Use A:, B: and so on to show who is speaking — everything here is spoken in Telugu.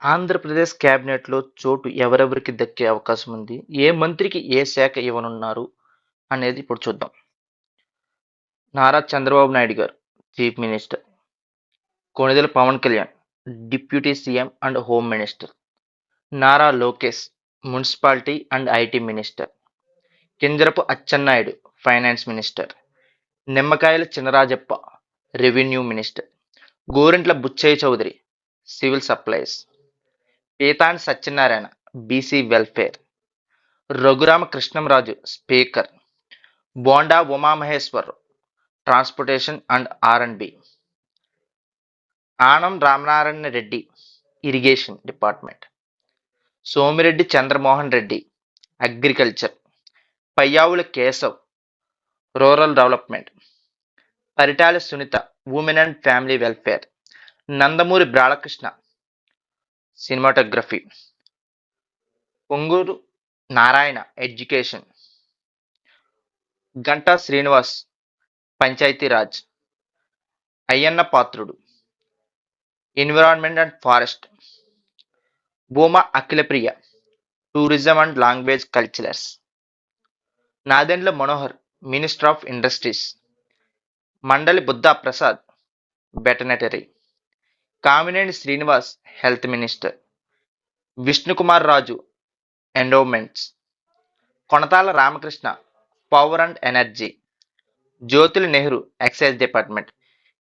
A: ఆంధ్రప్రదేశ్ క్యాబినెట్‌లో చోటు ఎవరెవరికి దక్కే అవకాశం ఉంది? ఏ మంత్రికి ఏ శాఖ ఇవ్వనున్నారు? అనేది ఇప్పుడు చూద్దాం. Nara Chandrababu Naidu garu chief minister. Konidela Pawan Kalyan deputy CM and home minister. Nara Lokesh municipality and IT minister. Kinjarapu Atchannaidu finance minister. Nimmakayala Chinarajappa revenue minister. Gorantla Butchaiah Chowdary civil supplies. Pithani Satyanarayana BC welfare. Raghurama Krishnamraju speaker. Bonda Umamaheswararao transportation and R and B. Anam Ramanarayana Reddy irrigation department. Somireddy Chandramohan Reddy agriculture. Payyavula Keshav rural development. Paritala Sunitha women and family welfare. Nandamuri Balakrishna cinematography. Ponguru Narayana education. Ganta Srinivas Panchayatiraj. Ayyanna Patrudu environment and forest. Bhuma Akhilapriya tourism and language culturals. Nadendla Manohar minister of industries. Mandali Buddha Prasad veterinary. Kamineni Srinivas health minister. Vishnukumar Raju endowments. Konathala Ramakrishna power and energy. Jyothula Nehru excise department.